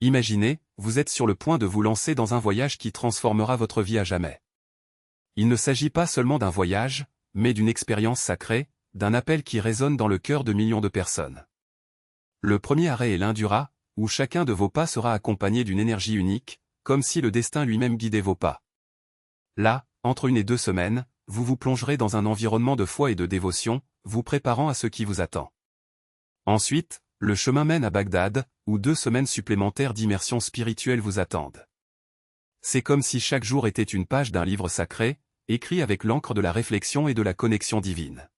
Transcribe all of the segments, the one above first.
Imaginez, vous êtes sur le point de vous lancer dans un voyage qui transformera votre vie à jamais. Il ne s'agit pas seulement d'un voyage, mais d'une expérience sacrée, d'un appel qui résonne dans le cœur de millions de personnes. Le premier arrêt est l'Indura, où chacun de vos pas sera accompagné d'une énergie unique, comme si le destin lui-même guidait vos pas. Là, entre 1 et 2 semaines, vous vous plongerez dans un environnement de foi et de dévotion, vous préparant à ce qui vous attend. Ensuite, le chemin mène à Bagdad, où 2 semaines supplémentaires d'immersion spirituelle vous attendent. C'est comme si chaque jour était une page d'un livre sacré, écrit avec l'encre de la réflexion et de la connexion divine.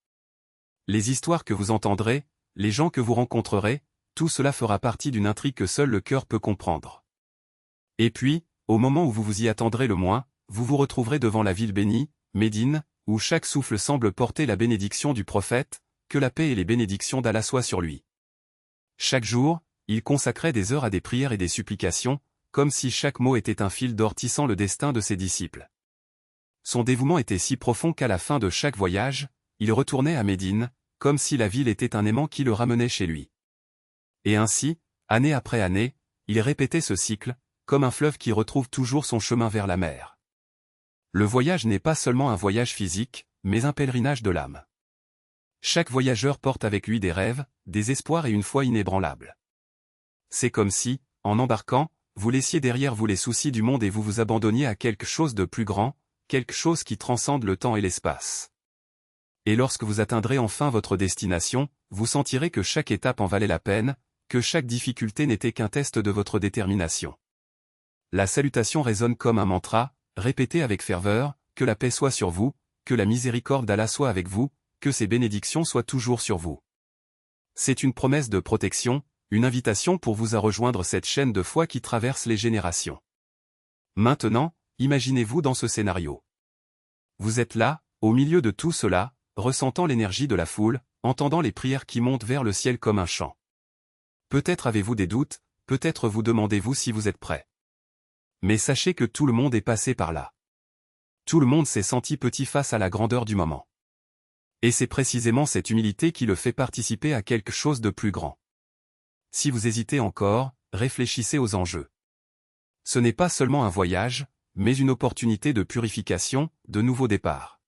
Les histoires que vous entendrez, les gens que vous rencontrerez, tout cela fera partie d'une intrigue que seul le cœur peut comprendre. Et puis, au moment où vous vous y attendrez le moins, vous vous retrouverez devant la ville bénie, Médine, où chaque souffle semble porter la bénédiction du prophète, que la paix et les bénédictions d'Allah soient sur lui. Chaque jour, il consacrait des heures à des prières et des supplications, comme si chaque mot était un fil d'or tissant le destin de ses disciples. Son dévouement était si profond qu'à la fin de chaque voyage, il retournait à Médine, comme si la ville était un aimant qui le ramenait chez lui. Et ainsi, année après année, il répétait ce cycle, comme un fleuve qui retrouve toujours son chemin vers la mer. Le voyage n'est pas seulement un voyage physique, mais un pèlerinage de l'âme. Chaque voyageur porte avec lui des rêves, des espoirs et une foi inébranlable. C'est comme si, en embarquant, vous laissiez derrière vous les soucis du monde et vous vous abandonniez à quelque chose de plus grand, quelque chose qui transcende le temps et l'espace. Et lorsque vous atteindrez enfin votre destination, vous sentirez que chaque étape en valait la peine, que chaque difficulté n'était qu'un test de votre détermination. La salutation résonne comme un mantra, répété avec ferveur, que la paix soit sur vous, que la miséricorde d'Allah soit avec vous, que ses bénédictions soient toujours sur vous. C'est une promesse de protection, une invitation pour vous à rejoindre cette chaîne de foi qui traverse les générations. Maintenant, imaginez-vous dans ce scénario. Vous êtes là, au milieu de tout cela, ressentant l'énergie de la foule, entendant les prières qui montent vers le ciel comme un chant. Peut-être avez-vous des doutes, peut-être vous demandez-vous si vous êtes prêt. Mais sachez que tout le monde est passé par là. Tout le monde s'est senti petit face à la grandeur du moment. Et c'est précisément cette humilité qui le fait participer à quelque chose de plus grand. Si vous hésitez encore, réfléchissez aux enjeux. Ce n'est pas seulement un voyage, mais une opportunité de purification, de nouveau départ.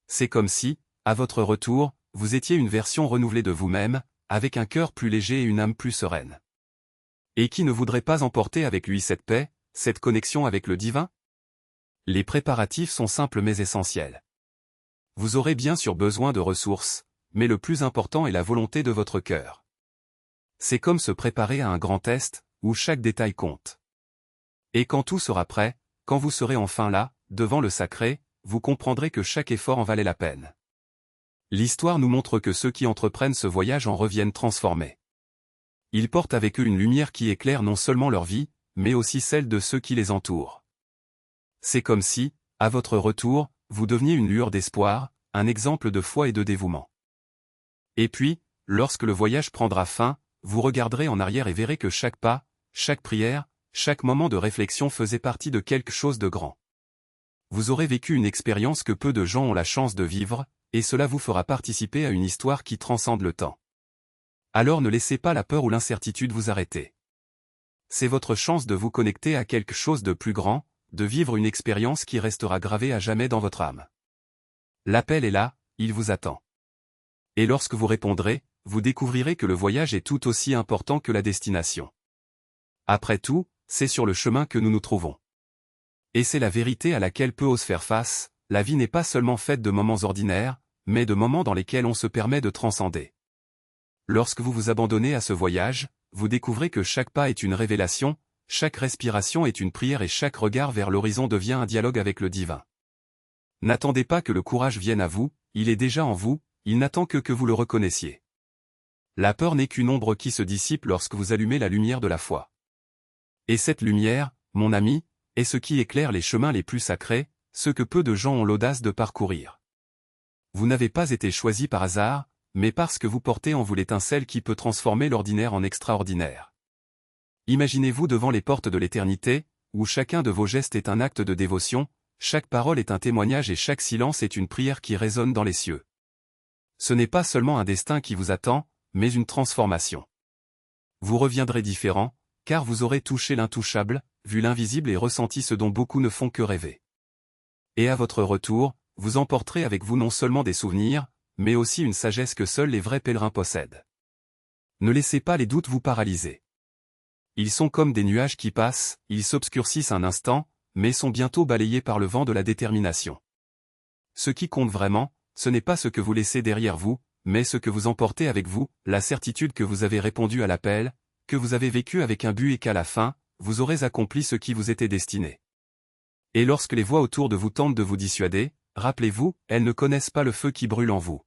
C'est comme si, à votre retour, vous étiez une version renouvelée de vous-même, avec un cœur plus léger et une âme plus sereine. Et qui ne voudrait pas emporter avec lui cette paix, cette connexion avec le divin? Les préparatifs sont simples mais essentiels. Vous aurez bien sûr besoin de ressources, mais le plus important est la volonté de votre cœur. C'est comme se préparer à un grand test, où chaque détail compte. Et quand tout sera prêt, quand vous serez enfin là, devant le sacré, vous comprendrez que chaque effort en valait la peine. L'histoire nous montre que ceux qui entreprennent ce voyage en reviennent transformés. Ils portent avec eux une lumière qui éclaire non seulement leur vie, mais aussi celle de ceux qui les entourent. C'est comme si, à votre retour, vous deveniez une lueur d'espoir, un exemple de foi et de dévouement. Et puis, lorsque le voyage prendra fin, vous regarderez en arrière et verrez que chaque pas, chaque prière, chaque moment de réflexion faisait partie de quelque chose de grand. Vous aurez vécu une expérience que peu de gens ont la chance de vivre, et cela vous fera participer à une histoire qui transcende le temps. Alors ne laissez pas la peur ou l'incertitude vous arrêter. C'est votre chance de vous connecter à quelque chose de plus grand, de vivre une expérience qui restera gravée à jamais dans votre âme. L'appel est là, il vous attend. Et lorsque vous répondrez, vous découvrirez que le voyage est tout aussi important que la destination. Après tout, c'est sur le chemin que nous nous trouvons. Et c'est la vérité à laquelle peu osent faire face, la vie n'est pas seulement faite de moments ordinaires, mais de moments dans lesquels on se permet de transcender. Lorsque vous vous abandonnez à ce voyage, vous découvrez que chaque pas est une révélation, chaque respiration est une prière et chaque regard vers l'horizon devient un dialogue avec le divin. N'attendez pas que le courage vienne à vous, il est déjà en vous, il n'attend que vous le reconnaissiez. La peur n'est qu'une ombre qui se dissipe lorsque vous allumez la lumière de la foi. Et cette lumière, mon ami, est ce qui éclaire les chemins les plus sacrés, ceux que peu de gens ont l'audace de parcourir. Vous n'avez pas été choisi par hasard, mais parce que vous portez en vous l'étincelle qui peut transformer l'ordinaire en extraordinaire. Imaginez-vous devant les portes de l'éternité, où chacun de vos gestes est un acte de dévotion, chaque parole est un témoignage et chaque silence est une prière qui résonne dans les cieux. Ce n'est pas seulement un destin qui vous attend, mais une transformation. Vous reviendrez différent, car vous aurez touché l'intouchable, vu l'invisible et ressenti ce dont beaucoup ne font que rêver. Et à votre retour, vous emporterez avec vous non seulement des souvenirs, mais aussi une sagesse que seuls les vrais pèlerins possèdent. Ne laissez pas les doutes vous paralyser. Ils sont comme des nuages qui passent, ils s'obscurcissent un instant, mais sont bientôt balayés par le vent de la détermination. Ce qui compte vraiment, ce n'est pas ce que vous laissez derrière vous, mais ce que vous emportez avec vous, la certitude que vous avez répondu à l'appel, que vous avez vécu avec un but et qu'à la fin, vous aurez accompli ce qui vous était destiné. Et lorsque les voix autour de vous tentent de vous dissuader, rappelez-vous, elles ne connaissent pas le feu qui brûle en vous.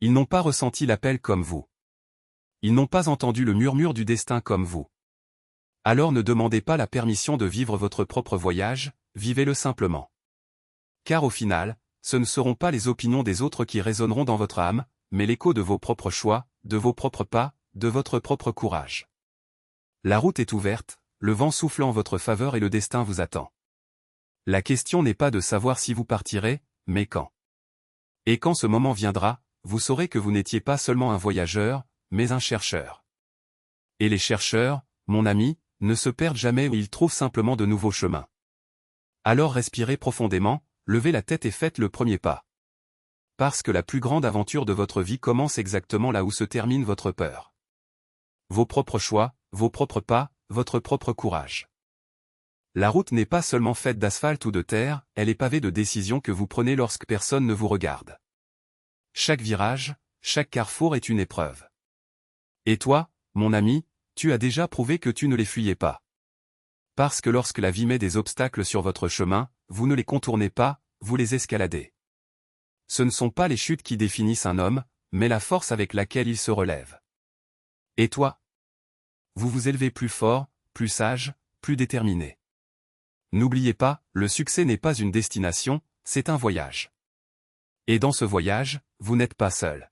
Ils n'ont pas ressenti l'appel comme vous. Ils n'ont pas entendu le murmure du destin comme vous. Alors ne demandez pas la permission de vivre votre propre voyage, vivez-le simplement. Car au final, ce ne seront pas les opinions des autres qui résonneront dans votre âme, mais l'écho de vos propres choix, de vos propres pas, de votre propre courage. La route est ouverte, le vent souffle en votre faveur et le destin vous attend. La question n'est pas de savoir si vous partirez, mais quand. Et quand ce moment viendra, vous saurez que vous n'étiez pas seulement un voyageur, mais un chercheur. Et les chercheurs, mon ami, ne se perdent jamais où ils trouvent simplement de nouveaux chemins. Alors respirez profondément, levez la tête et faites le premier pas. Parce que la plus grande aventure de votre vie commence exactement là où se termine votre peur. Vos propres choix, vos propres pas, votre propre courage. La route n'est pas seulement faite d'asphalte ou de terre, elle est pavée de décisions que vous prenez lorsque personne ne vous regarde. Chaque virage, chaque carrefour est une épreuve. Et toi, mon ami, tu as déjà prouvé que tu ne les fuyais pas. Parce que lorsque la vie met des obstacles sur votre chemin, vous ne les contournez pas, vous les escaladez. Ce ne sont pas les chutes qui définissent un homme, mais la force avec laquelle il se relève. Et toi? Vous vous élevez plus fort, plus sage, plus déterminé. N'oubliez pas, le succès n'est pas une destination, c'est un voyage. Et dans ce voyage, vous n'êtes pas seul.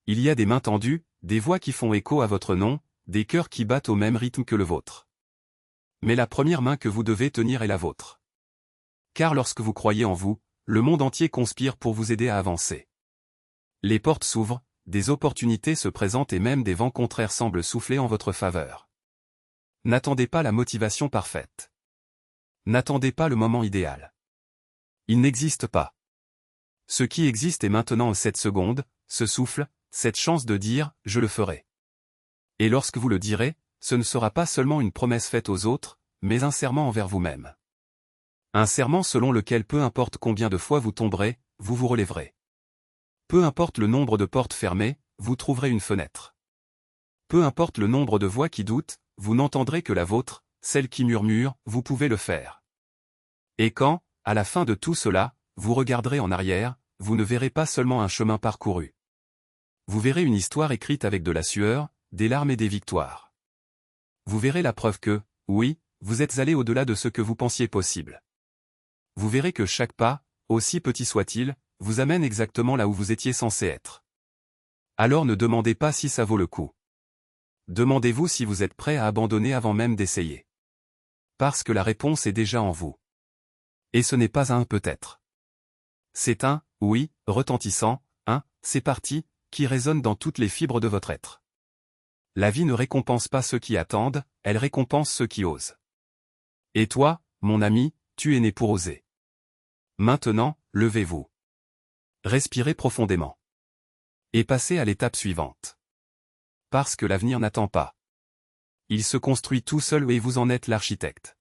Il y a des mains tendues, des voix qui font écho à votre nom, des cœurs qui battent au même rythme que le vôtre. Mais la première main que vous devez tenir est la vôtre. Car lorsque vous croyez en vous, le monde entier conspire pour vous aider à avancer. Les portes s'ouvrent, des opportunités se présentent et même des vents contraires semblent souffler en votre faveur. N'attendez pas la motivation parfaite. N'attendez pas le moment idéal. Il n'existe pas. Ce qui existe est maintenant cette seconde, ce souffle, cette chance de dire « je le ferai ». Et lorsque vous le direz, ce ne sera pas seulement une promesse faite aux autres, mais un serment envers vous-même. Un serment selon lequel peu importe combien de fois vous tomberez, vous vous relèverez. Peu importe le nombre de portes fermées, vous trouverez une fenêtre. Peu importe le nombre de voix qui doutent, vous n'entendrez que la vôtre, celle qui murmure, vous pouvez le faire. Et quand, à la fin de tout cela, vous regarderez en arrière, vous ne verrez pas seulement un chemin parcouru. Vous verrez une histoire écrite avec de la sueur, des larmes et des victoires. Vous verrez la preuve que, oui, vous êtes allé au-delà de ce que vous pensiez possible. Vous verrez que chaque pas, aussi petit soit-il, vous amène exactement là où vous étiez censé être. Alors ne demandez pas si ça vaut le coup. Demandez-vous si vous êtes prêt à abandonner avant même d'essayer. Parce que la réponse est déjà en vous. Et ce n'est pas un peut-être. C'est un « oui » retentissant, un « c'est parti » qui résonne dans toutes les fibres de votre être. La vie ne récompense pas ceux qui attendent, elle récompense ceux qui osent. Et toi, mon ami, tu es né pour oser. Maintenant, levez-vous. Respirez profondément. Et passez à l'étape suivante. Parce que l'avenir n'attend pas. Il se construit tout seul et vous en êtes l'architecte.